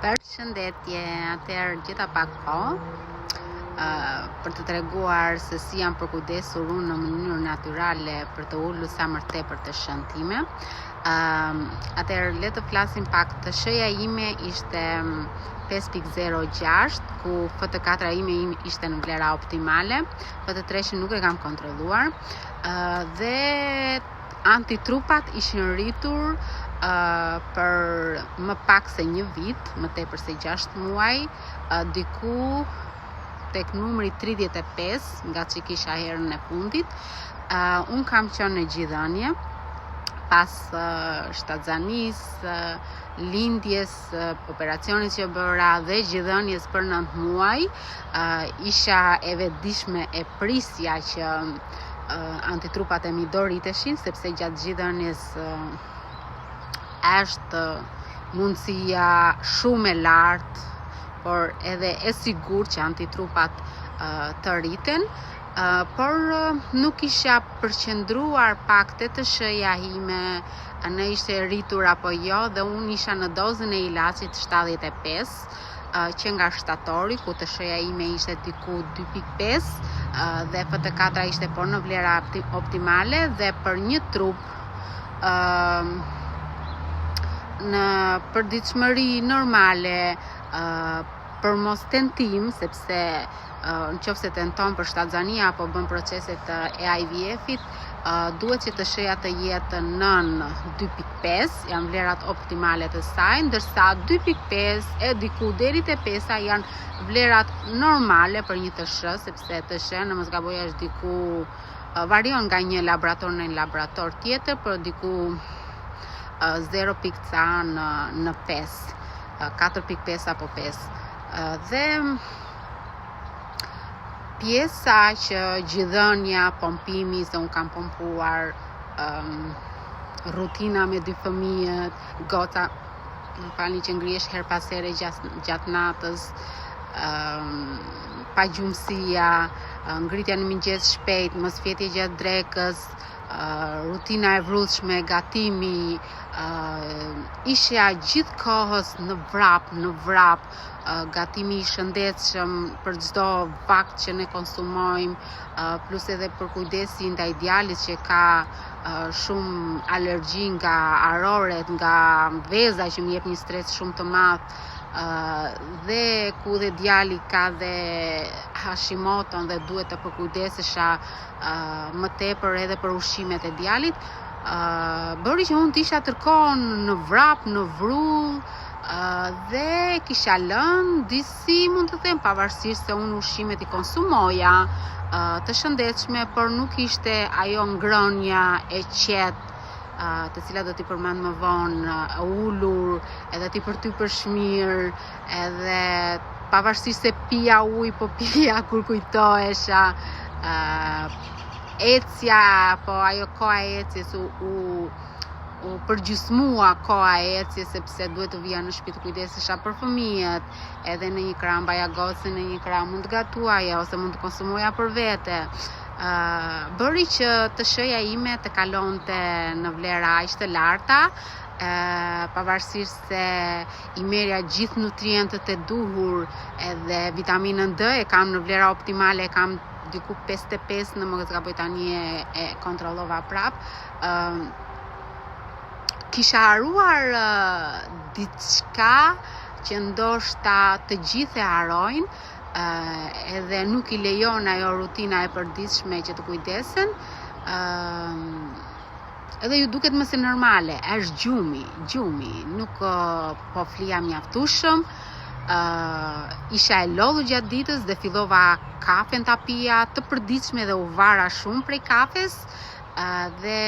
Përshëndetje, atëherë gjeta pak kohë për të treguar se si jam përkujdesur unë në mënyrë natyrale për të ulur sa më tepër të shënë time. Atëherë le të flasim pak. Të shëja ime ishte 5.06, ku FT4 ime ishte në vlera optimale, FT3 nuk e kam kontrolluar, dhe antitrupat ishin rritur për më pak se një vit, më tepër se 6 muaj, diku tek numri 35, nga që kisha herën e fundit. Unë kam qenë në gjithënie, pas shtatzanis, lindjes, operacionit që bëra dhe gjithënies për 9 muaj, isha e vetëdijshme e prisja që antitrupat e mi do rriteshin, sepse gjatë gjithënies është mundësia shumë e lartë, por edhe e sigurt që antitrupat të rriten, por nuk isha përqendruar pak të shëja ime në ishte rritur apo jo, dhe unë isha në dozën e ilaçit 75, që nga shtatori, ku të shëja ime ishte diku 2.5, dhe FT4 ishte por në vlera optimale, dhe për një trup në përditshmëri normale, për mos tentim, sepse në qoftë se tenton për shtatzania apo bën proceset e IVF-it, duhet që të shëja të jetë nën 2.5, janë vlerat optimale të saj, ndërsa 2.5 e diku deri te 5 janë vlerat normale për një të shë, sepse të shë në mos gaboj është diku varion nga një laborator në një laborator tjetër, për diku 0.ca në 5, 4.5 apo 5. Dhe pjesa që gjithënia, pompimi, se unë kam pompuar, rutina me 2 fëmijët, gota, më falni që ngrihesh her pas here gjatë natës, pagjumësia, ngritja në mëngjes shpejt, mos fjetje gjatë drekës, rutina e vrullshme, gatimi, isha gjithë kohës në vrap, gatimi i shëndetshëm për çdo vakt që ne konsumojmë, plus edhe për kujdesi ndaj djalit që ka shumë alergji nga aroret, nga veza që më jep një stres shumë të madh, dhe ku dhe djali ka dhe Hashimoton dhe duhet të përkujdesesha më tepër edhe për ushqimet e djalit, bëri që unë t'isha tërkohën në vrap, në vrull, dhe kisha lënë disi, mund të them, pavarësisht se unë ushqimet i konsumoja të shëndetshme, por nuk ishte ajo ngrënia e qetë, të cilat do t'i përmend më vonë, ulur, edhe t'i përshmirë, edhe pavarësisht se pija ujë, po pija kur kujtohesha, ecja, po ajo koha e ecjes u përgjysmua koha e ecjes, sepse duhet të vija në shtëpi të kujdesesha për fëmijët, edhe në një krah mbaja gocën, në një krah mund të gatuaja ose mund të konsumoja për vete. Bëri që të shëja ime të kalonte në vlera aq të larta, pavarësisht se i merja gjithë nutrientët e duhur, edhe vitaminën D e kam në vlera optimale, e kam diku 55, në më gaboj tani e kontrollova prap. Kisha haruar diçka që ndoshta të gjithë e harojnë, edhe nuk i lejon ajo rutina e përditshme që të kujdesen, edhe ju duket më se normale, është gjumi, nuk po flija mjaftueshëm, isha e lodhur gjatë ditës dhe fillova kafen ta pija, të përditshme dhe u vara shumë prej kafes, dhe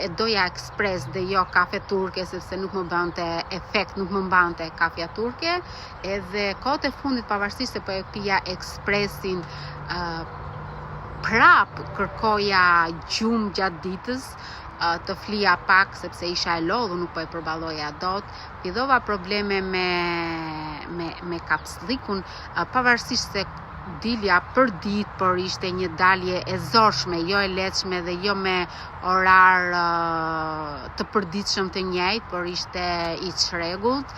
e doja ekspres dhe jo kafe turke, sepse nuk më bënte efekt, nuk më mbante kafja turke, edhe kohët e fundit pavarësisht se po e pija ekspresin, prap kërkoja gjumë gjatë ditës, të flija pak sepse isha e lodhur, nuk po e përballoja dot, fillova probleme me kapslikun, pavarësisht se dilja për ditë, por ishte një dalje e zorshme, jo e lehtëshme dhe jo me orar të përditshëm të njëjtë, por ishte i çrregullt.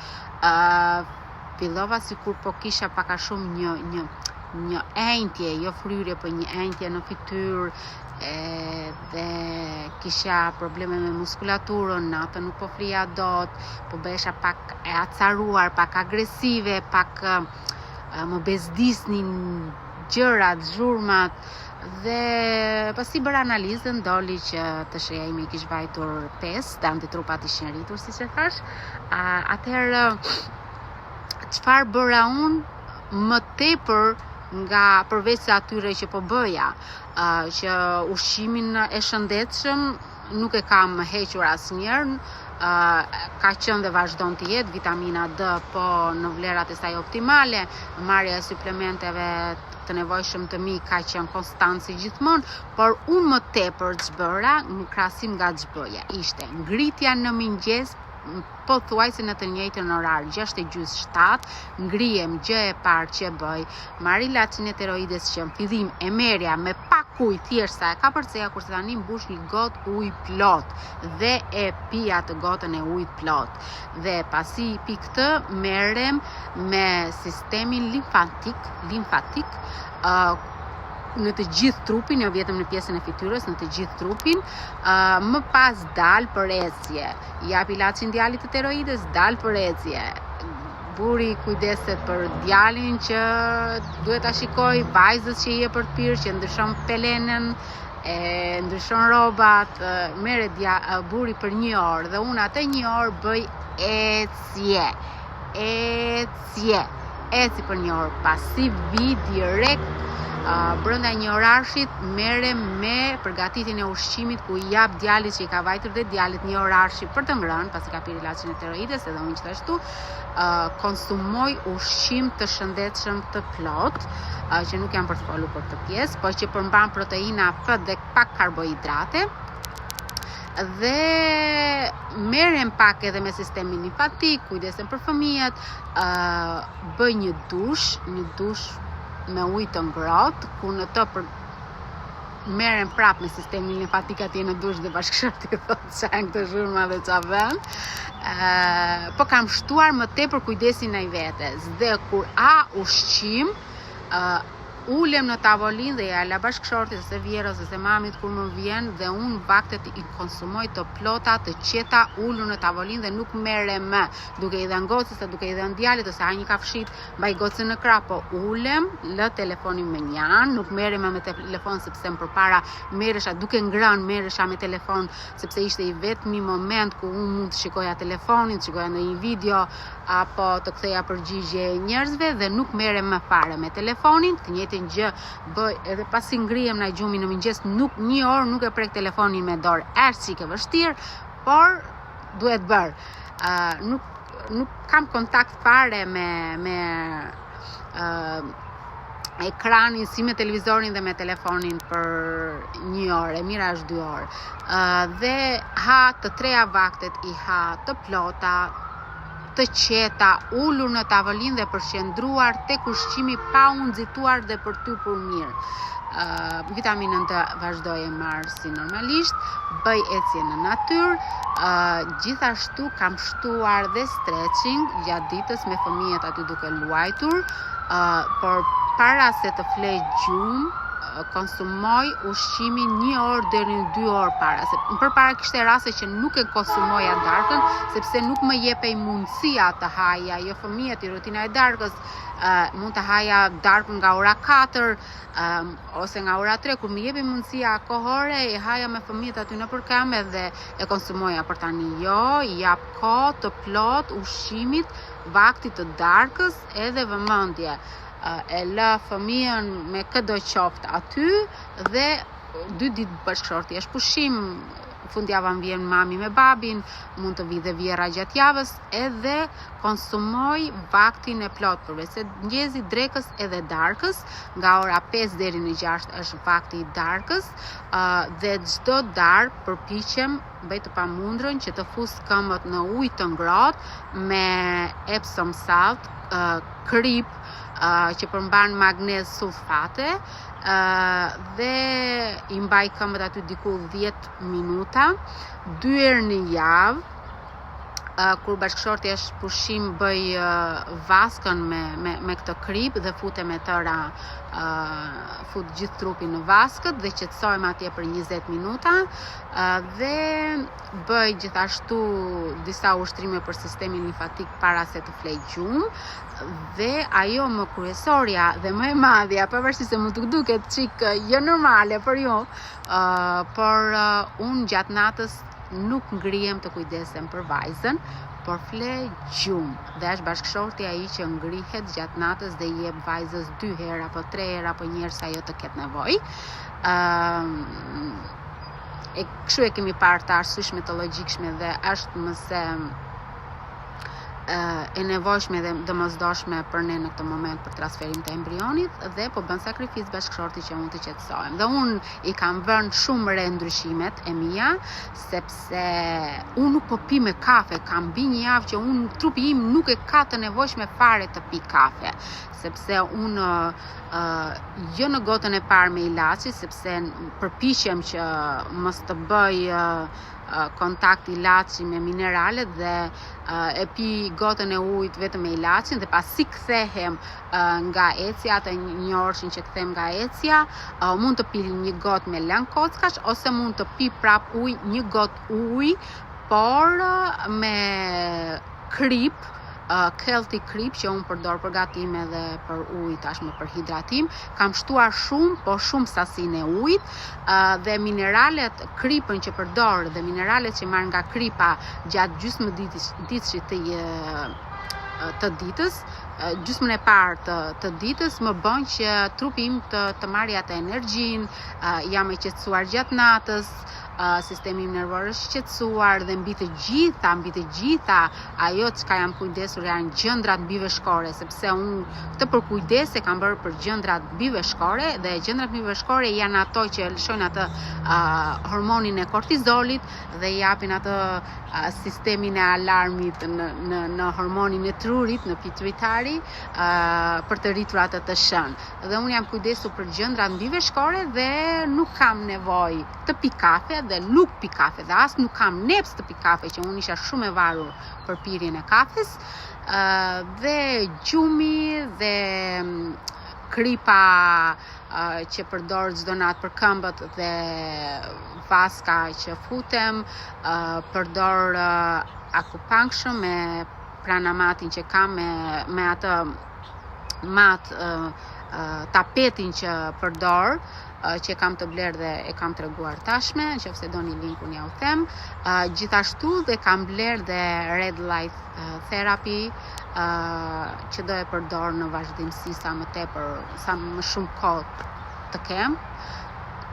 zhvillova sikur po kisha pak a shumë një enjtje, jo fryrje, po një enjtje në fytyrë, dhe kisha probleme me muskulaturën, natën nuk po flija dot, po besha pak e acaruar, pak agresive, pak më bezdisnin gjërat, zhurmat, dhe pasi bërë analizën doli që të sheja imi kish vajtur 5, dhe antitrupat ishin rritur, si që thash. Atëherë, çfarë bëra unë më tepër nga përveç se atyre që po bëja, që ushqimin e shëndetshëm nuk e kam hequr asnjëherë, ka qenë dhe vazhdon të jetë, vitamina D po në vlerat e saj optimale, marrja e suplementeve të nevojshëm të mi ka qenë konstant si gjithmonë, por unë më tepër ç'bëra në krahasim nga ç'bëja ishte ngritja në mëngjes, pothuajse në të njëjtën orar, 6:30-7, ngrihem, gjë e parë që bëj, marr ilaçin e tiroides që në fillim e merja me pak ujë thjesht sa e ka përceja, kurse tani mbush një gotë ujë plot dhe e pija të gotën e ujit plot. Dhe pasi pi këtë, merrem me sistemin limfatik, në të gjithë trupin, jo vetëm në pjesën e fytyrës, në të gjithë trupin, më pas dal për ecje. Jap ilaçin djalit të tiroides, dal për ecje. Buri kujdeset për djalin që duhet ta shikoj, vajzës që i e për të pirë, që ndryshon pelenën, ndryshon rrobat, merret buri për 1 orë dhe unë atë 1 orë bëj eci për 1 orë, pasi vi direkt brenda një orarshit merrem me përgatitjen e ushqimit ku i jap djalit që i ka vajtur dhe djalit një orarshi për të ngrënë, pasi ka pirë ilaçin e tiroides, edhe unë gjithashtu konsumoj ushqim të shëndetshëm të plot, që nuk jam për të folur për këtë pjesë, por që përmban proteina, fët dhe pak karbohidrate. Dhe merrem pak edhe me sistemin limfatik, kujdesem për fëmijët, bëj një dush me ujë të ngrohtë, ku në të merrem prap me sistemin limfatik atje në dush dhe bashkëshorti thotë çan këtë zhurma dhe ça vën. Po kam shtuar më tepër kujdesin ndaj vetes dhe kur ushqim, ulem në tavolinë dhe ja la bashkëshortit ose vjerës ose mamit kur më vjen dhe unë vaktet i konsumoj të plota, të qeta, ulur në tavolinë dhe nuk merrem duke i dhënë gocës, duke i dhënë djalit ose ha një kafshit, mbaj gocën në krah, po ulem, lë telefonin me një anë, nuk merrem me telefon sepse më përpara merresha duke ngrënë, merresha me telefon sepse ishte i vetmi moment ku unë mund të shikoja telefonin, të shikoja ndonjë video apo të ktheja përgjigje njerëzve dhe nuk merrem më fare me telefonin. Të njëjtën gjë bëj edhe pasi ngrihem në gjumin në mëngjes, nuk 1 orë nuk e prek telefonin me dorë. Është çike vështirë, por duhet bër. Nuk kam kontakt fare me ekranin si me televizorin dhe me telefonin për 1 orë, e mira është 2 orë. Dhe ha të 3 vaktet i ha të plota, të qeta, ulur në tavolinë dhe përqendruar tek ushqimi pa u nxituar dhe për typur mirë. Vitaminën të vazhdoj e marr si normalisht, bëj ecje në natyrë, gjithashtu kam shtuar dhe stretching gjatë ditës me fëmijët aty duke luajtur, por para se të flej gjumë, konsumoj ushqimin 1 orë deri në 2 orë para. Përpara kishte raste që nuk e konsumoja darkën, sepse nuk më jepej mundësia të haja, jo fëmijët, rutina e darkës, mund të haja darkën nga ora 4 ose nga ora 3, kur më jepi mundësia kohore, e haja me fëmijët aty nëpër kamë dhe e konsumoja. Por tani jo, i jap kohë të plot ushqimit, vaktit të darkës edhe vëmendje. E lë fëmijën me këdo qoftë aty dhe 2 ditë bashkëshorti është pushim, fundjavën vjen mami me babin, mund të vi dhe vjera gjatë javës, edhe konsumoj vaktin e plot përveç se mëngjesi, drekës edhe darkës, nga ora 5 deri në 6 është vakti i darkës, dhe çdo darkë përpiqem bëj të pamundrën që të fus këmbët në ujë të ngrohtë me Epsom salt, krip, që përmban magnez sulfate, dhe i mbaj këmbët aty diku 10 minuta, 2 herë në javë, kur bashkëshorti është pushim bëj vaskën me këtë krip dhe futem me tëra, fut gjithë trupin në vaskët dhe qetësojmë atje për 20 minuta dhe bëj gjithashtu disa ushtrime për sistemin limfatik para se të flej gjumë dhe ajo më kryesorja dhe më e madhja, pavarësisht se mund të duket çik jo normale për ju, por unë gjatë natës nuk ngrihem të kujdesem për vajzën, por fle gjumë dhe është bashkëshorti ai që ngrihet gjatë natës dhe i jep vajzës 2 herë apo 3 herë apo një herë sa ajo të ketë nevojë. E kështu e kemi parë të arsyeshme të logjikshme dhe është mëse e nevojshme dhe domosdoshme për ne në këtë moment për transferim të embrionit dhe po bën sakrificë bashkëshorti që unë të qetësohem. Dhe unë i kam vënë shumë re ndryshimet e mia, sepse unë nuk po pi me kafe, kam bi një javë që unë trupi im nuk e ka të nevojshme fare të pi kafe, sepse unë jo në gotën e parë me ilaçi, sepse përpiqem që mos të bëj kontakt ilaçi me mineralet dhe e pi gotën e ujit vetëm me ilaçin dhe pasi kthehem nga ecja, atë një orëshin që kthem nga ecja, mund të pi një gotë me lang kockash ose mund të pi prap ujë, një gotë ujë, por me krip, Healthy Krip që unë përdor për gatim edhe për ujë tashmë për hidratim, kam shtuar shumë, po shumë sasinë e ujit dhe mineralet, kripën që përdor dhe mineralet që marr nga kripa gjatë gjysmë ditësit të ditës, gjysmën e parë të ditës më bën që trupi im të marrë atë energjinë, jam e qetësuar gjatë natës, sistemi im nervor është qetësuar dhe mbi të gjitha ajo çka jam kujdesur janë gjëndrat mbiveshkore, sepse unë këtë për kujdese kam bërë për gjëndrat mbiveshkore dhe gjëndrat mbiveshkore janë ato që lëshojnë atë hormonin e kortizolit dhe japin atë sistemin e alarmit në hormonin e trurit, në pituitari, për të rritur atë të shënë. Dhe unë jam kujdesur për gjëndrat mbiveshkore dhe nuk kam nevojë të pi kafe dhe nuk pi kafe dhe as nuk kam neps të pi kafe që unë isha shumë e varur për pirjen e kafes dhe gjumi dhe kripa që përdor çdo natë për këmbët dhe vaska që futem, përdor akupunktur me pranamatin që kam me atë mat tapetin që përdor, që kam të bler dhe e kam treguar tashme, nëse doni linkun ja u them. Gjithashtu dhe kam bler dhe Red Light Therapy që do e përdor në vazhdimsi sa më shumë kohë të kem.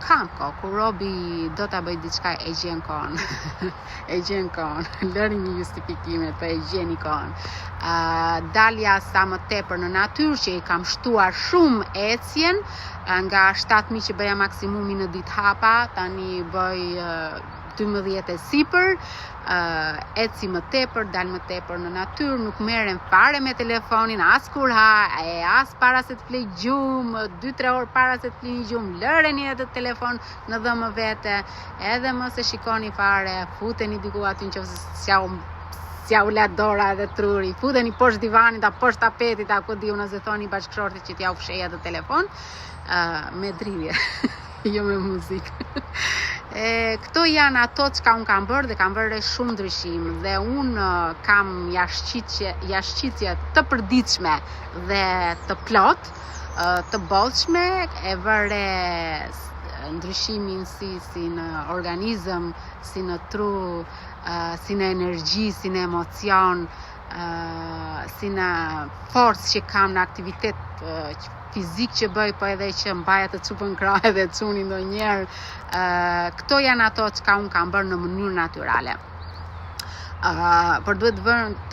Kam kohë, kur Robi do ta bëj diçka e gjen kohën. E gjen kohën. Lëri një justifikime, po e gjeni kohën. Dalja sa më tepër në natyrë që i kam shtuar shumë ecjen, nga 7.000 që bëja maksimumin në ditë hapa, tani bëj 12 e sipër, eci më tepër, dal më tepër në natyrë, nuk merrem fare me telefonin, as kur ha, as para se të flej gjumë, 2-3 orë para se të flej gjumë, lëreni edhe telefon në dhëmë vete, edhe mos e shikoni fare, futeni diku aty nëse s'ja u la dora edhe truri, futeni poshtë divanit, apo poshtë tapetit, apo diu nëse thoni bashkëshortit që t'ja u fshej edhe telefon, me dridhje, jo me muzikë. Këto janë ato që unë kam bërë dhe kam bërë shumë ndryshim dhe unë kam jashtëqitje të përditshme dhe të plot, të bollshme, e vëre ndryshimin si në organizëm, si në tru, si në energji, si në emocion, si në forcë që kam në aktivitet fizik që bëj, po edhe që mbaja të cupën krah edhe çuni ndonjëherë. Këto janë ato që unë kam bërë në mënyrë natyrale. Por duhet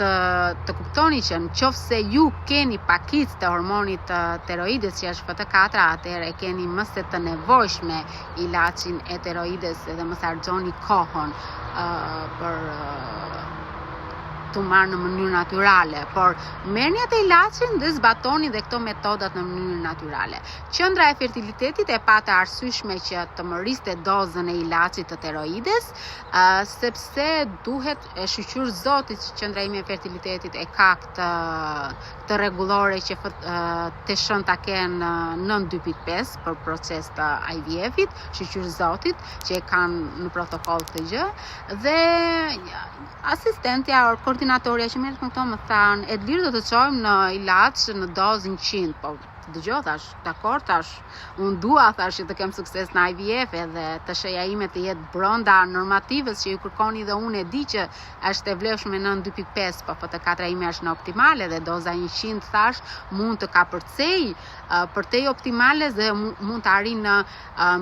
të kuptoni që nëse ju keni pakicë të hormonit tiroides që është FT4, atëherë e keni më se të nevojshme ilaçin e tiroides dhe mos harxoni kohën të marrë në mënyrë natyrale, por merrni atë ilaçin dhe zbatoni dhe këto metodat në mënyrë natyrale. Qendra e fertilitetit e pa të arsyeshme që të mëriste dozën e ilaçit të tiroides, sepse duhet e shqyr Zotit që qendra ime e fertilitetit e ka këtë rregullore që të shën ta kenë 9.2.5 për proces të IVF-it, shqyr Zotit që e kanë në protokoll këtë gjë, dhe asistentja or koordinatorja që merret me këto më thanë, Edlir do të çojmë në ilaç në dozë 100, po dëgjoj thash, dakor thash, unë dua thash që të kem sukses në IVF edhe të shëja ime të jetë brenda normativës që ju kërkoni dhe unë e di që është e vlefshme në 2.5, po FT4 ime është në optimale dhe doza 100 thash mund të ka për te optimale dhe mund të arrijë në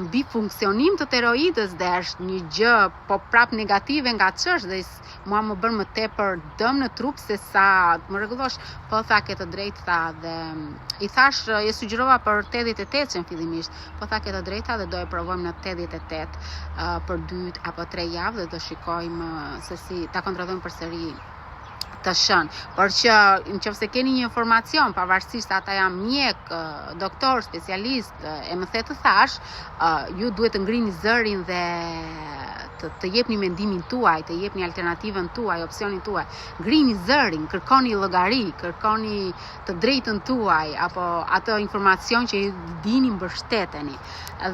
mbi funksionim të tiroidës dhe është një gjë po prap negative nga ç'është dhe mua më bërë më tepër dëm në trup se sa më rregullosh, po tha ke të drejtë tha dhe i thash e sugjerova për 88 që në fillimisht, po tha ke të drejta dhe do e provojmë në 88 për 2 apo 3 javë dhe do shikojmë se si ta kontrollojmë përsëri të shën, por që nëse keni një informacion, pavarësisht ata janë mjek, doktor, specialist, e më the të thash, ju duhet të ngrini zërin dhe të jepni mendimin tuaj, të jepni alternativën tuaj, opsionin tuaj. Ngrini zërin, kërkoni llogari, kërkoni të drejtën tuaj apo atë informacion që ju dini mbështeteni.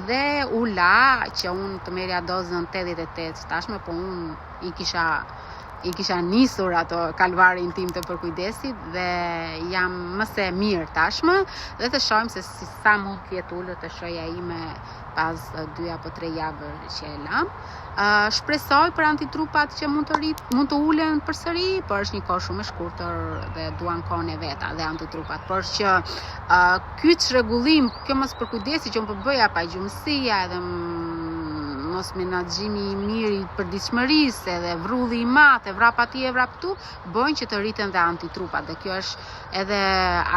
Dhe u la që unë të merja dozën 88 tashme, po unë i kisha nisur ato kalvarin tim të përkujdesit dhe jam më se mirë tashmë dhe të shohim se si sa mund të jetë ullët të shoja ime pas 2 apo 3 javë që e lam. Shpresoj për antitrupat që mund të ulen përsëri, por është një kohë shumë e shkurtër dhe duan kohën e veta dhe antitrupat. Por që ky çrregullim, kjo mos përkujdesi që unë po bëja pa gjumësia edhe mos menaxhimi i mirë i përditshmërisë edhe vrulli i madh e vrap atje e vrap këtu bëjnë që të rriten dhe antitrupat dhe kjo është edhe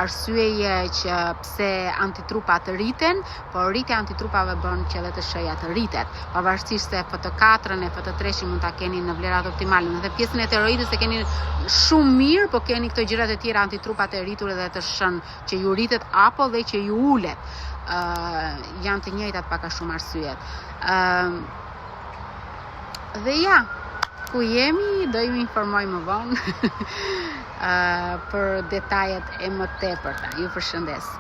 arsyeje që pse antitrupat rriten, por rritja e antitrupave bën që edhe të shëja të rritet, pavarësisht se FT4-ën e FT3-shin mund ta keni në vlerat optimale, në pjesën e tiroidës e keni shumë mirë, po keni këto gjërat e tjera antitrupat e rritur edhe të shën që ju rritet apo dhe që ju ulet. Janë të njëjtat pak a shumë arsyet. Dhe ja, ku jemi, do ju informoj më vonë për detajet e më tepërta. Ju përshëndes.